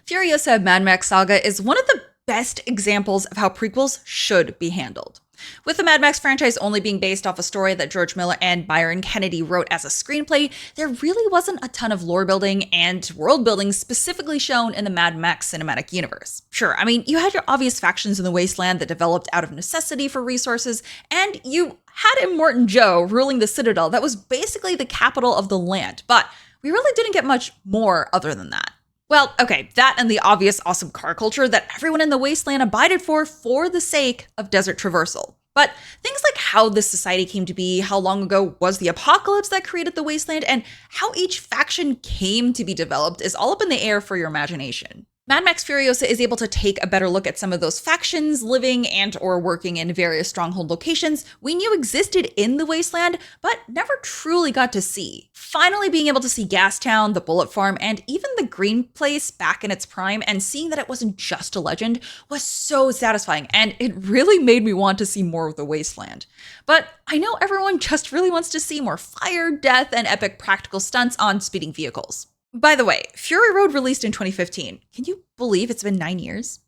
Furiosa Mad Max Saga is one of the best examples of how prequels should be handled. With the Mad Max franchise only being based off a story that George Miller and Byron Kennedy wrote as a screenplay, there really wasn't a ton of lore building and world building specifically shown in the Mad Max cinematic universe. Sure, I mean, you had your obvious factions in the Wasteland that developed out of necessity for resources, and you had Immortan Joe ruling the Citadel that was basically the capital of the land, but we really didn't get much more other than that. Well, okay, that and the obvious awesome car culture that everyone in the Wasteland abided for the sake of desert traversal. But things like how this society came to be, how long ago was the apocalypse that created the Wasteland, and how each faction came to be developed is all up in the air for your imagination. Mad Max Furiosa is able to take a better look at some of those factions living and or working in various stronghold locations we knew existed in the Wasteland, but never truly got to see. Finally being able to see Gastown, the Bullet Farm, and even the Green Place back in its prime, and seeing that it wasn't just a legend was so satisfying, and it really made me want to see more of the Wasteland. But I know everyone just really wants to see more fire, death, and epic practical stunts on speeding vehicles. By the way, Fury Road released in 2015. Can you believe it's been 9 years?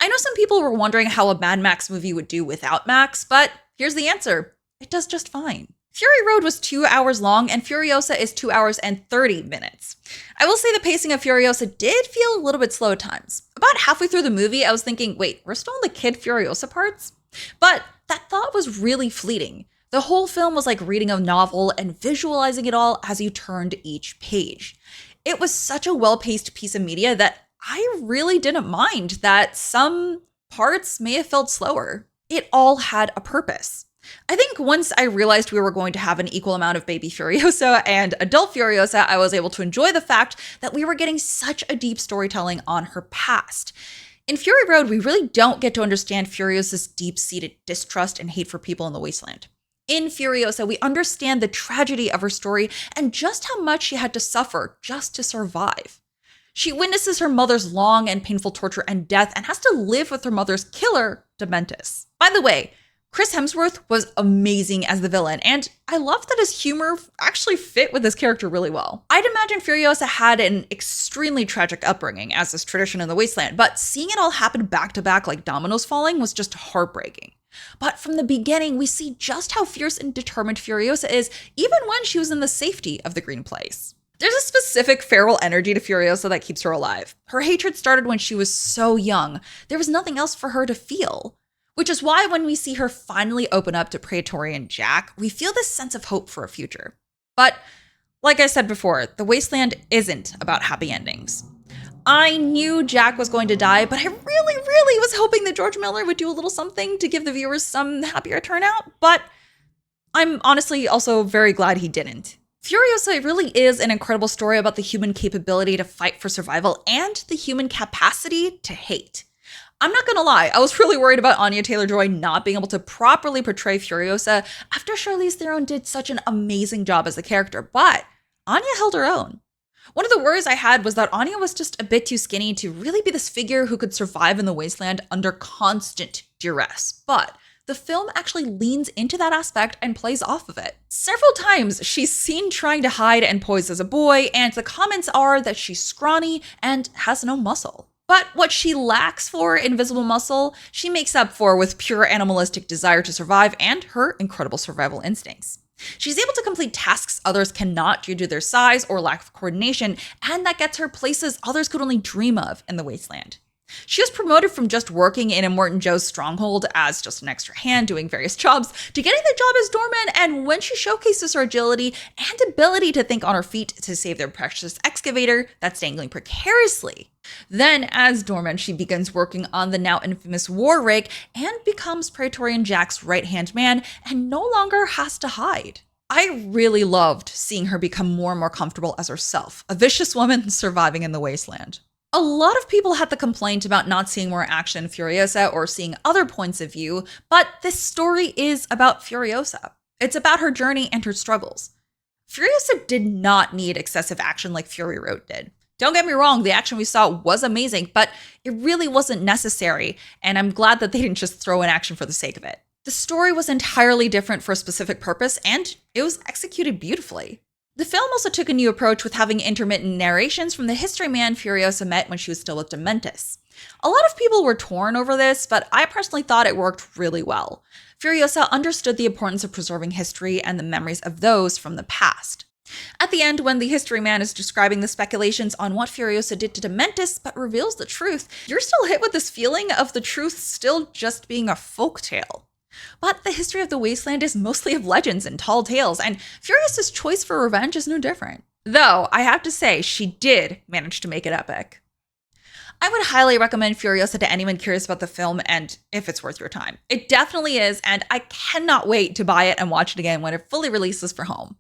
I know some people were wondering how a Mad Max movie would do without Max, but here's the answer. It does just fine. Fury Road was 2 hours long, and Furiosa is 2 hours and 30 minutes. I will say the pacing of Furiosa did feel a little bit slow at times. About halfway through the movie, I was thinking, wait, we're still in the Kid Furiosa parts? But that thought was really fleeting. The whole film was like reading a novel and visualizing it all as you turned each page. It was such a well-paced piece of media that I really didn't mind that some parts may have felt slower. It all had a purpose. I think once I realized we were going to have an equal amount of baby Furiosa and adult Furiosa, I was able to enjoy the fact that we were getting such a deep storytelling on her past. In Fury Road, we really don't get to understand Furiosa's deep-seated distrust and hate for people in the Wasteland. In Furiosa, we understand the tragedy of her story and just how much she had to suffer just to survive. She witnesses her mother's long and painful torture and death and has to live with her mother's killer, Dementus. By the way, Chris Hemsworth was amazing as the villain, and I love that his humor actually fit with his character really well. I'd imagine Furiosa had an extremely tragic upbringing, as is tradition in the Wasteland, but seeing it all happen back to back like dominoes falling was just heartbreaking. But from the beginning, we see just how fierce and determined Furiosa is, even when she was in the safety of the Green Place. There's a specific feral energy to Furiosa that keeps her alive. Her hatred started when she was so young. There was nothing else for her to feel. Which is why when we see her finally open up to Praetorian Jack, we feel this sense of hope for a future. But like I said before, the Wasteland isn't about happy endings. I knew Jack was going to die, but I really was hoping that George Miller would do a little something to give the viewers some happier turnout, but I'm honestly also very glad he didn't. Furiosa really is an incredible story about the human capability to fight for survival and the human capacity to hate. I'm not gonna lie, I was really worried about Anya Taylor-Joy not being able to properly portray Furiosa after Charlize Theron did such an amazing job as the character, but Anya held her own. One of the worries I had was that Anya was just a bit too skinny to really be this figure who could survive in the Wasteland under constant duress. But the film actually leans into that aspect and plays off of it. Several times, she's seen trying to hide and pose as a boy, and the comments are that she's scrawny and has no muscle. But what she lacks for invisible muscle, she makes up for with pure animalistic desire to survive and her incredible survival instincts. She's able to complete tasks others cannot due to their size or lack of coordination, and that gets her places others could only dream of in the Wasteland. She was promoted from just working in Immortan Joe's stronghold as just an extra hand doing various jobs to getting the job as doorman, and when she showcases her agility and ability to think on her feet to save their precious excavator that's dangling precariously. Then, as doorman, she begins working on the now infamous war rig and becomes Praetorian Jack's right-hand man and no longer has to hide. I really loved seeing her become more and more comfortable as herself, a vicious woman surviving in the Wasteland. A lot of people had the complaint about not seeing more action in Furiosa or seeing other points of view, but this story is about Furiosa. It's about her journey and her struggles. Furiosa did not need excessive action like Fury Road did. Don't get me wrong, the action we saw was amazing, but it really wasn't necessary, and I'm glad that they didn't just throw in action for the sake of it. The story was entirely different for a specific purpose, and it was executed beautifully. The film also took a new approach with having intermittent narrations from the history man Furiosa met when she was still with Dementis. A lot of people were torn over this, but I personally thought it worked really well. Furiosa understood the importance of preserving history and the memories of those from the past. At the end, when the history man is describing the speculations on what Furiosa did to Dementis but reveals the truth, you're still hit with this feeling of the truth still just being a folktale. But the history of the Wasteland is mostly of legends and tall tales, and Furiosa's choice for revenge is no different. Though, I have to say, she did manage to make it epic. I would highly recommend Furiosa to anyone curious about the film and if it's worth your time. It definitely is, and I cannot wait to buy it and watch it again when it fully releases for home.